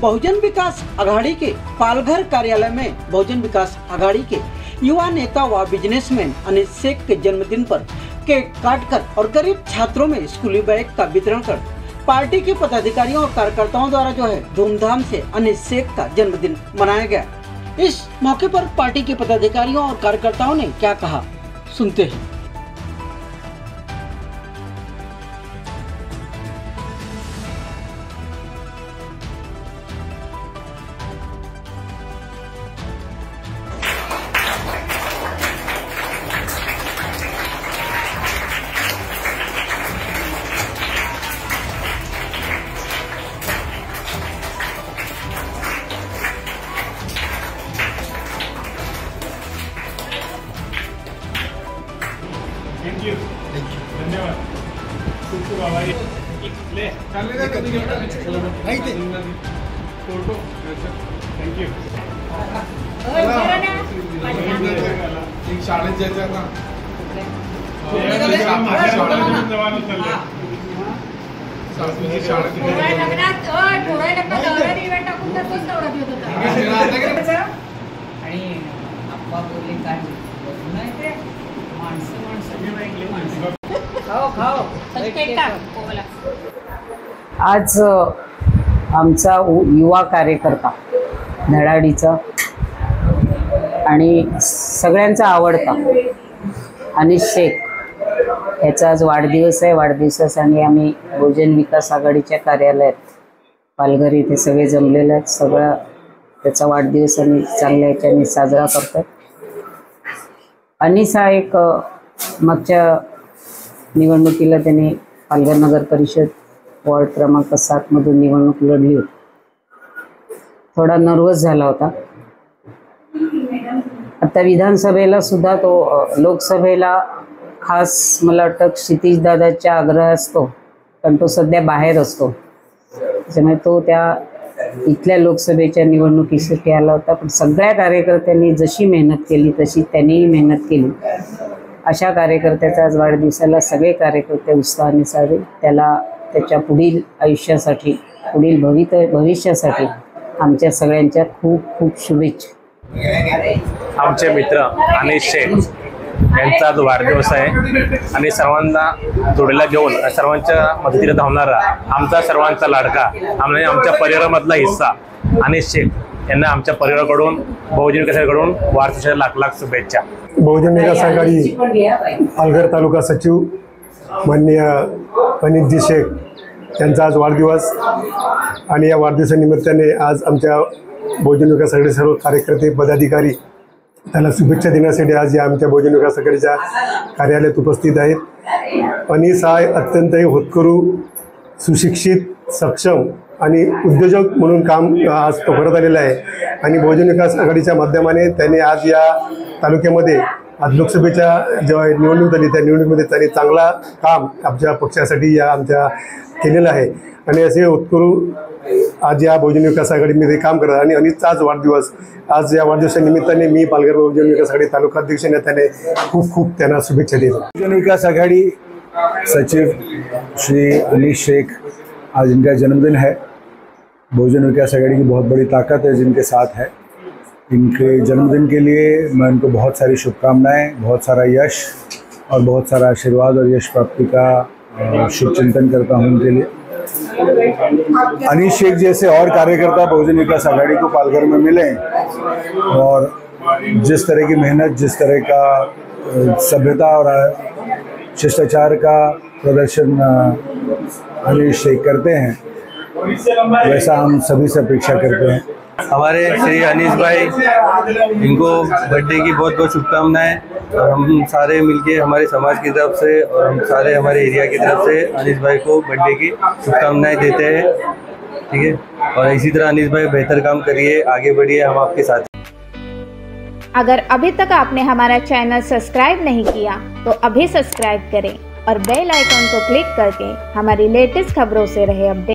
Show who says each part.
Speaker 1: बहुजन विकास अघाड़ी के पालघर कार्यालय में बहुजन विकास अघाड़ी के युवा नेता व बिजनेसमैन अनिल शेख के जन्मदिन पर केक काटकर और गरीब छात्रों में स्कूली बैग का वितरण कर पार्टी के पदाधिकारियों और कार्यकर्ताओं द्वारा जो है धूमधाम से अनिल शेख का जन्मदिन मनाया गया। इस मौके पर पार्टी के पदाधिकारियों और कार्यकर्ताओं ने क्या कहा, सुनते हैं।
Speaker 2: थैंक यू धन्यवाद खूप खूप आभारी ले फोटो थैंक यू शाळेत जायचं ना
Speaker 3: आज आमचा युवा कार्यकर्ता धडाडीचा आणि सगळ्यांचा आवडता अनिल शेख याचा आज वाढदिवस आहे। वाढदिवसासाठी आम्ही बहुजन विकास आघाडीच्या कार्यालयात पालघर इथे सगळे जमलेले आहेत। सगळा त्याचा वाढदिवस आम्ही चांगल्या याच्याने साजरा करतोय। अनिस हा एक मागच्या निवडणुकीला त्याने पालघर नगर परिषद वॉर्ड क्रमांक 7 मधून निवडणूक लढली होती। थोडा नर्वस झाला होता। आता विधानसभेला सुद्धा तो लोकसभेला खास मला वाटतं क्षितिज दादाच्या आग्रह असतो, पण तो सध्या बाहेर असतो, त्यामुळे तो त्या इथल्या लोकसभेच्या निवडणुकीसाठी आला होता। पण सगळ्या कार्यकर्त्यांनी जशी मेहनत केली तशी त्यांनीही मेहनत केली। अशा कार्यकर्त्याचा आज वाढदिवसाला सगळे कार्यकर्ते उत्साहाने साजरे। त्याला त्याच्या पुढील आयुष्यासाठी पुढील भविष्यासाठी आमच्या सगळ्यांच्या खूप खूप शुभेच्छा।
Speaker 4: आमचे मित्र अनिल शेख यांचा आज वाढदिवस आहे आणि सर्वांना जोडीला घेऊन सर्वांच्या मदतीला धावणारा आमचा सर्वांचा लाडका आमच्या परिवारामधला हिस्सा अनिल शेख यांना आमच्या परिवाराकडून बहुजन विकासाकडून वाढदिवसाच्या लाख लाख शुभेच्छा।
Speaker 5: बहुजन विकास आघाडी पालघर तालुका सचिव माननीय अनिल शेख यांचा आज वाढदिवस आणि या वाढदिवसानिमित्ताने आज आमच्या बहुजन विकास आघाडी सर्व कार्यकर्ते पदाधिकारी त्याला शुभेच्छा देण्यासाठी आज या आमच्या बहुजन विकास आघाडीच्या कार्यालयात उपस्थित आहेत। अनिस हा अत्यंत होतकरू, सुशिक्षित, सक्षम आणि उद्योजक म्हणून काम आज तो करत आलेला आहे आणि बहुजन विकास आघाडीच्या माध्यमाने त्यांनी आज या तालुक्यामध्ये आज लोकसभेच्या जेव्हा निवडणूक झाली त्या निवडणुकीमध्ये त्यांनी चांगला काम आमच्या पक्षासाठी या आमच्या केलेलं आहे आणि असे उत्करू आज या बहुजन विकास आघाडीमध्ये काम करतात। आणि अनिसचा आज वाढदिवस, आज या वाढदिवसानिमित्ताने मी पालघर बहुजन विकास आघाडी तालुका अध्यक्ष नेत्याने खूप खूप त्यांना शुभेच्छा देतो।
Speaker 6: बहुजन विकास आघाड़ी सचिव श्री अनिल शेख, आज इनका जन्मदिन है। बहुजन विकास आघाड़ी की बहुत बड़ी ताकत है जिनके साथ है। इनके जन्मदिन के लिए मैं उनको बहुत सारी शुभकामनाएं, बहुत सारा यश और बहुत सारा आशीर्वाद और यश प्राप्ति का शुभ चिंतन करता हूं उनके लिए। अनिल शेख जैसे और कार्यकर्ता बहुजन विकास आघाड़ी को पालघर में मिले और जिस तरह की मेहनत, जिस तरह का सभ्यता और शिष्टाचार का प्रदर्शन अनिल शेख करते हैं, वैसा हम सभी से अपेक्षा करते हैं।
Speaker 7: हमारे श्री अनीस भाई, इनको बर्थडे की बहुत बहुत शुभकामनाएं और हम सारे मिलके हमारे समाज की तरफ से और हम सारे हमारे एरिया की तरफ से अनीस भाई को बर्थडे की शुभकामनाएं देते हैं। ठीक है, और इसी तरह अनीस भाई बेहतर काम करिए, आगे बढ़िए, हम आपके साथ।
Speaker 8: अगर अभी तक आपने हमारा चैनल सब्सक्राइब नहीं किया तो अभी सब्सक्राइब करें और बेल आइकन को क्लिक करके हमारी लेटेस्ट खबरों से रहे अपडेट।